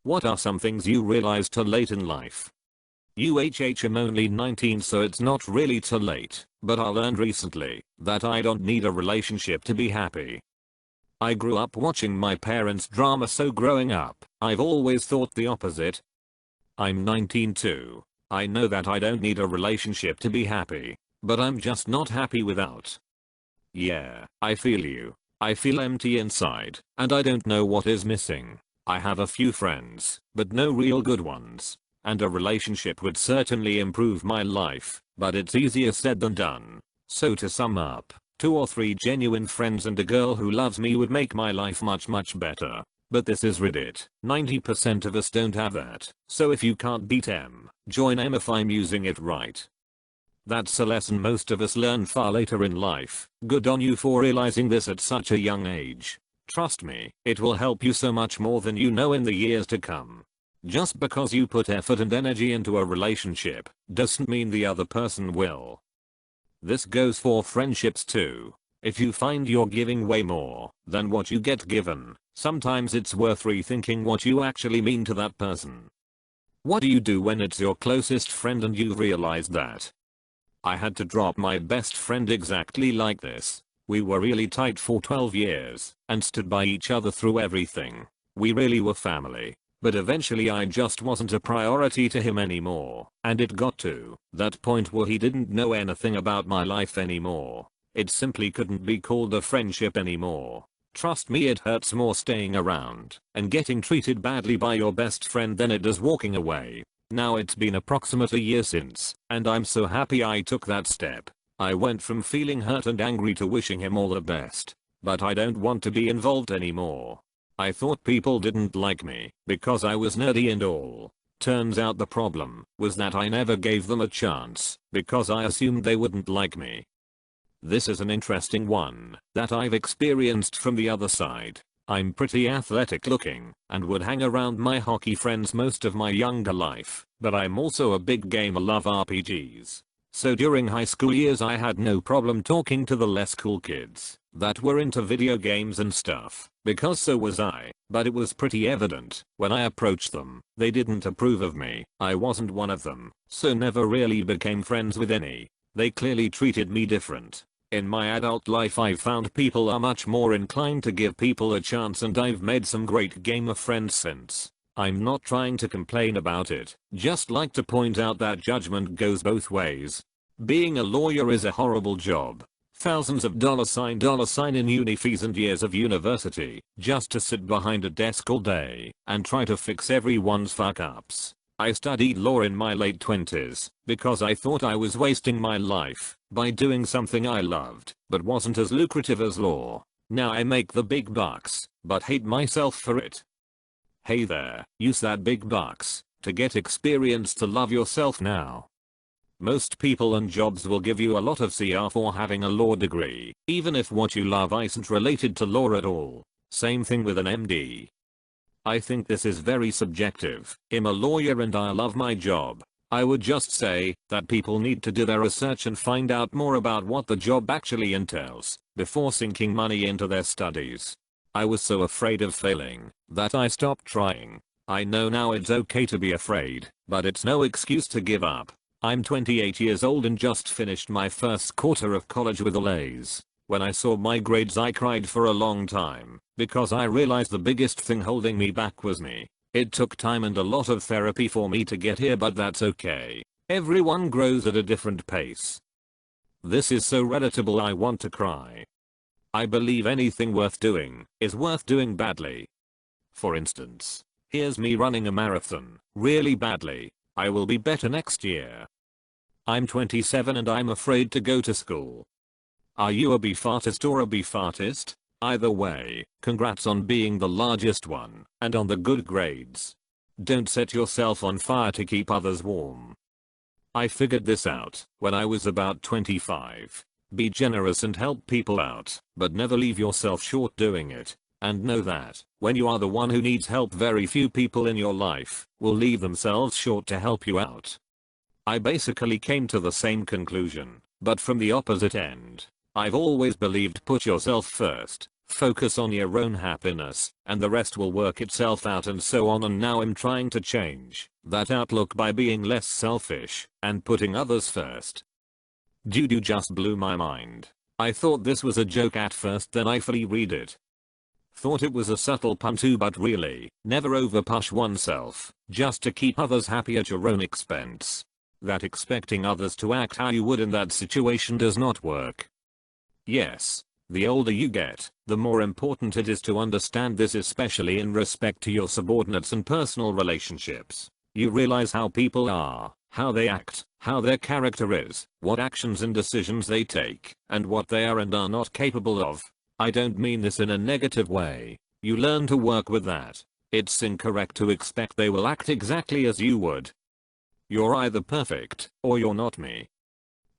What are some things you realized too late in life? I'm only 19, so it's not really too late, but I learned recently that I don't need a relationship to be happy. I grew up watching my parents' drama, so growing up, I've always thought the opposite. I'm 19 too. I know that I don't need a relationship to be happy, but I'm just not happy without. Yeah, I feel you. I feel empty inside, and I don't know what is missing. I have a few friends, but no real good ones. And a relationship would certainly improve my life, but it's easier said than done. So to sum up, 2 or 3 genuine friends and a girl who loves me would make my life much better. But this is Reddit. 90% of us don't have that. So if you can't beat M, join M if I'm using it right. That's a lesson most of us learn far later in life. Good on you for realizing this at such a young age. Trust me, it will help you so much more than you know in the years to come. Just because you put effort and energy into a relationship doesn't mean the other person will. This goes for friendships too. If you find you're giving way more than what you get given, sometimes it's worth rethinking what you actually mean to that person. What do you do when it's your closest friend and you've realized that? I had to drop my best friend exactly like this. We were really tight for 12 years and stood by each other through everything. We really were family. But eventually I just wasn't a priority to him anymore, and it got to that point where he didn't know anything about my life anymore. It simply couldn't be called a friendship anymore. Trust me, it hurts more staying around and getting treated badly by your best friend than it does walking away. Now it's been approximately a year since, and I'm so happy I took that step. I went from feeling hurt and angry to wishing him all the best. But I don't want to be involved anymore. I thought people didn't like me because I was nerdy and all. Turns out the problem was that I never gave them a chance because I assumed they wouldn't like me. This is an interesting one that I've experienced from the other side. I'm pretty athletic looking and would hang around my hockey friends most of my younger life, but I'm also a big gamer, love RPGs. So during high school years I had no problem talking to the less cool kids that were into video games and stuff, because so was I, but it was pretty evident when I approached them, they didn't approve of me. I wasn't one of them, so never really became friends with any. They clearly treated me different. In my adult life I've found people are much more inclined to give people a chance, and I've made some great gamer friends since. I'm not trying to complain about it, just like to point out that judgment goes both ways. Being a lawyer is a horrible job. Thousands of $ in uni fees and years of university just to sit behind a desk all day and try to fix everyone's fuck ups. I studied law in my late 20s because I thought I was wasting my life by doing something I loved but wasn't as lucrative as law. Now I make the big bucks but hate myself for it. Hey there, use that big bucks to get experience to love yourself now. Most people and jobs will give you a lot of CR for having a law degree, even if what you love isn't related to law at all. Same thing with an MD. I think this is very subjective. I'm a lawyer and I love my job. I would just say that people need to do their research and find out more about what the job actually entails before sinking money into their studies. I was so afraid of failing that I stopped trying. I know now it's okay to be afraid, but it's no excuse to give up. I'm 28 years old and just finished my first quarter of college with all A's. When I saw my grades I cried for a long time because I realized the biggest thing holding me back was me. It took time and a lot of therapy for me to get here, but that's okay. Everyone grows at a different pace. This is so relatable I want to cry. I believe anything worth doing is worth doing badly. For instance, here's me running a marathon really badly. I will be better next year. I'm 27 and I'm afraid to go to school. Are you a beef artist or a beef artist? Either way, congrats on being the largest one and on the good grades. Don't set yourself on fire to keep others warm. I figured this out when I was about 25. Be generous and help people out, but never leave yourself short doing it. And know that when you are the one who needs help, very few people in your life will leave themselves short to help you out. I basically came to the same conclusion, but from the opposite end. I've always believed put yourself first. Focus on your own happiness, and the rest will work itself out, and so on. And now I'm trying to change that outlook by being less selfish and putting others first. Dude, you just blew my mind. I thought this was a joke at first, then I fully read it. Thought it was a subtle pun too, but really, never overpush oneself just to keep others happy at your own expense. That expecting others to act how you would in that situation does not work. Yes, the older you get, the more important it is to understand this, especially in respect to your subordinates and personal relationships. You realize how people are, how they act, how their character is, what actions and decisions they take, and what they are and are not capable of. I don't mean this in a negative way. You learn to work with that. It's incorrect to expect they will act exactly as you would. You're either perfect, or you're not me.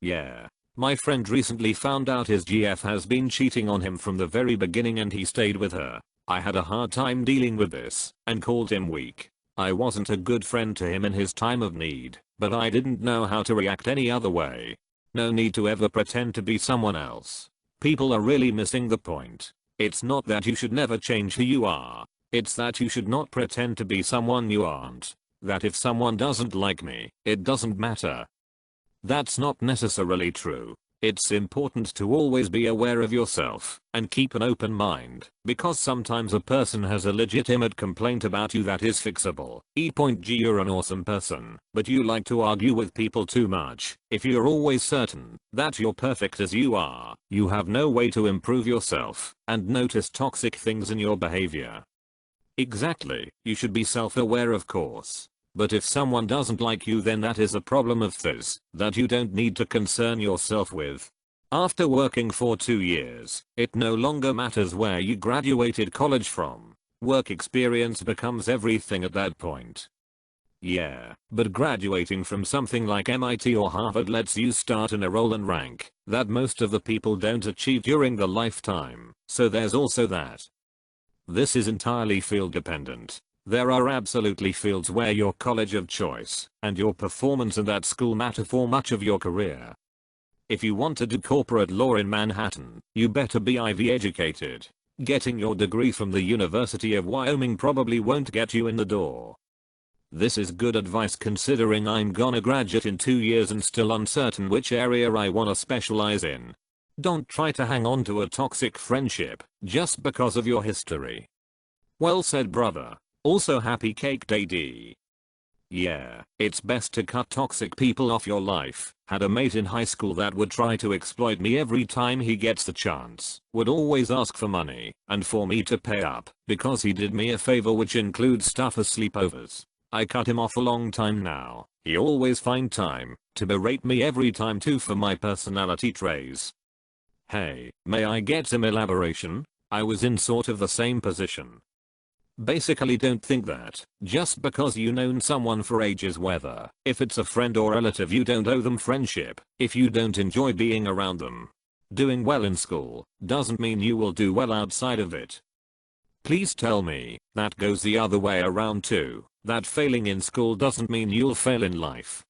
Yeah. My friend recently found out his GF has been cheating on him from the very beginning, and he stayed with her. I had a hard time dealing with this, and called him weak. I wasn't a good friend to him in his time of need, but I didn't know how to react any other way. No need to ever pretend to be someone else. People are really missing the point. It's not that you should never change who you are. It's that you should not pretend to be someone you aren't. That if someone doesn't like me, it doesn't matter. That's not necessarily true. It's important to always be aware of yourself and keep an open mind, because sometimes a person has a legitimate complaint about you that is fixable. E.g. you're an awesome person, but you like to argue with people too much. If you're always certain that you're perfect as you are, you have no way to improve yourself and notice toxic things in your behavior. Exactly, you should be self-aware, of course. But if someone doesn't like you, then that is a problem of theirs that you don't need to concern yourself with. After working for 2 years, it no longer matters where you graduated college from. Work experience becomes everything at that point. Yeah, but graduating from something like MIT or Harvard lets you start in a role and rank that most of the people don't achieve during the lifetime, so there's also that. This is entirely field dependent. There are absolutely fields where your college of choice and your performance in that school matter for much of your career. If you want to do corporate law in Manhattan, you better be Ivy educated. Getting your degree from the University of Wyoming probably won't get you in the door. This is good advice considering I'm gonna graduate in 2 years and still uncertain which area I wanna specialize in. Don't try to hang on to a toxic friendship just because of your history. Well said, brother. Also, happy Cake Day D. Yeah, it's best to cut toxic people off your life. Had a mate in high school that would try to exploit me every time he gets the chance. Would always ask for money and for me to pay up because he did me a favor, which includes stuff as sleepovers. I cut him off a long time now. He always find time to berate me every time too for my personality traits. Hey, may I get some elaboration? I was in sort of the same position. Basically, don't think that just because you known someone for ages, whether if it's a friend or relative, you don't owe them friendship. If you don't enjoy being around them. Doing well in school doesn't mean you will do well outside of it. Please tell me that goes the other way around too, that failing in school doesn't mean you'll fail in life.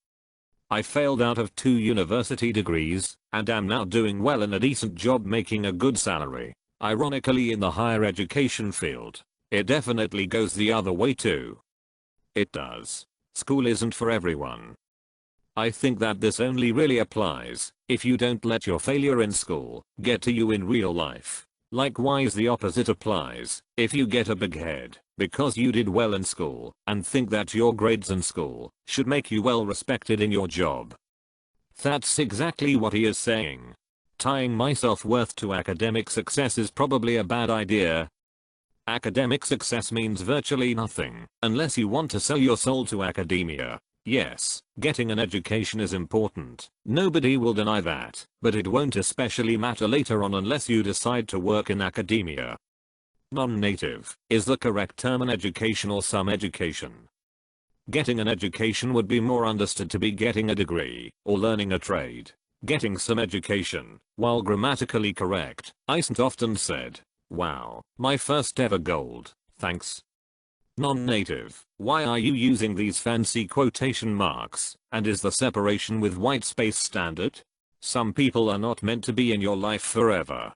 I failed out of 2 university degrees and am now doing well in a decent job making a good salary. Ironically, in the higher education field. It definitely goes the other way too. It does. School isn't for everyone. I think that this only really applies if you don't let your failure in school get to you in real life. Likewise, the opposite applies if you get a big head because you did well in school and think that your grades in school should make you well respected in your job. That's exactly what he is saying. Tying my self-worth to academic success is probably a bad idea. Academic success means virtually nothing unless you want to sell your soul to academia. Yes, getting an education is important. Nobody will deny that, but it won't especially matter later on unless you decide to work in academia. Non-native is the correct term in education or some education. Getting an education would be more understood to be getting a degree or learning a trade. Getting some education, while grammatically correct, isn't often said. Wow, my first ever gold, thanks. Non-native, why are you using these fancy quotation marks, and is the separation with white space standard? Some people are not meant to be in your life forever.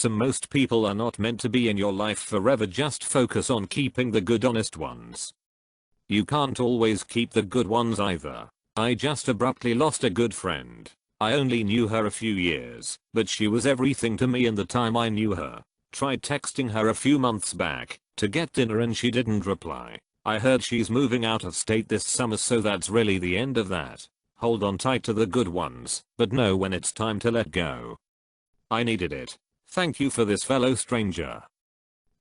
Most people are not meant to be in your life forever, just focus on keeping the good honest ones. You can't always keep the good ones either. I just abruptly lost a good friend. I only knew her a few years, but she was everything to me in the time I knew her. Tried texting her a few months back to get dinner and she didn't reply. I heard she's moving out of state this summer, so that's really the end of that. Hold on tight to the good ones, but know when it's time to let go. I needed it. Thank you for this, fellow stranger.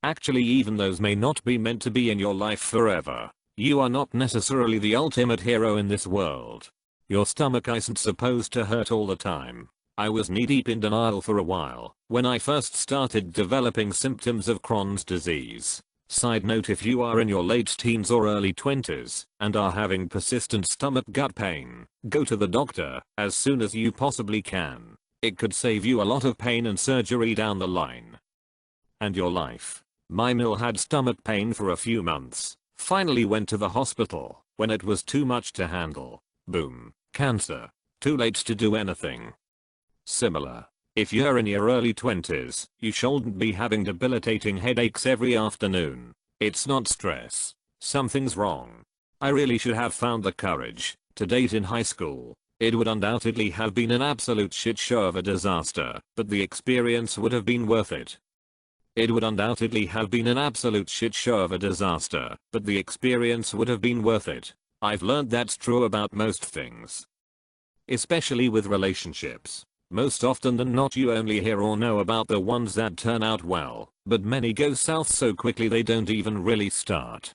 Actually, even those may not be meant to be in your life forever. You are not necessarily the ultimate hero in this world. Your stomach isn't supposed to hurt all the time. I was knee-deep in denial for a while when I first started developing symptoms of Crohn's disease. Side note, if you are in your late teens or early 20s and are having persistent stomach gut pain, go to the doctor as soon as you possibly can. It could save you a lot of pain and surgery down the line. And your life. My mill had stomach pain for a few months. Finally went to the hospital when it was too much to handle. Boom. Cancer. Too late to do anything. Similar. If you're in your early 20s, you shouldn't be having debilitating headaches every afternoon. It's not stress. Something's wrong. I really should have found the courage to date in high school. It would undoubtedly have been an absolute shit show of a disaster, but the experience would have been worth it. It would undoubtedly have been an absolute shit show of a disaster, but the experience would have been worth it. I've learned that's true about most things. Especially with relationships. Most often than not, you only hear or know about the ones that turn out well, but many go south so quickly they don't even really start.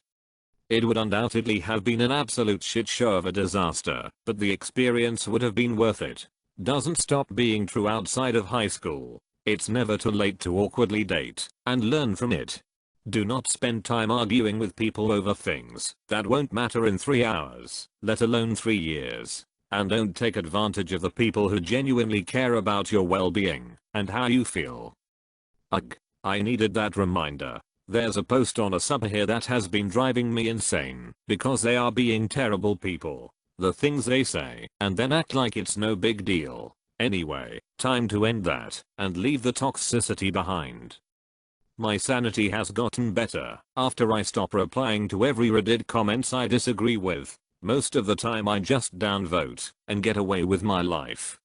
It would undoubtedly have been an absolute shit show of a disaster, but the experience would have been worth it. Doesn't stop being true outside of high school. It's never too late to awkwardly date and learn from it. Do not spend time arguing with people over things that won't matter in 3 hours, let alone 3 years. And don't take advantage of the people who genuinely care about your well-being and how you feel. Ugh, I needed that reminder. There's a post on a sub here that has been driving me insane because they are being terrible people. The things they say and then act like it's no big deal. Anyway, time to end that and leave the toxicity behind. My sanity has gotten better after I stop replying to every Reddit comments I disagree with. Most of the time I just downvote and get away with my life.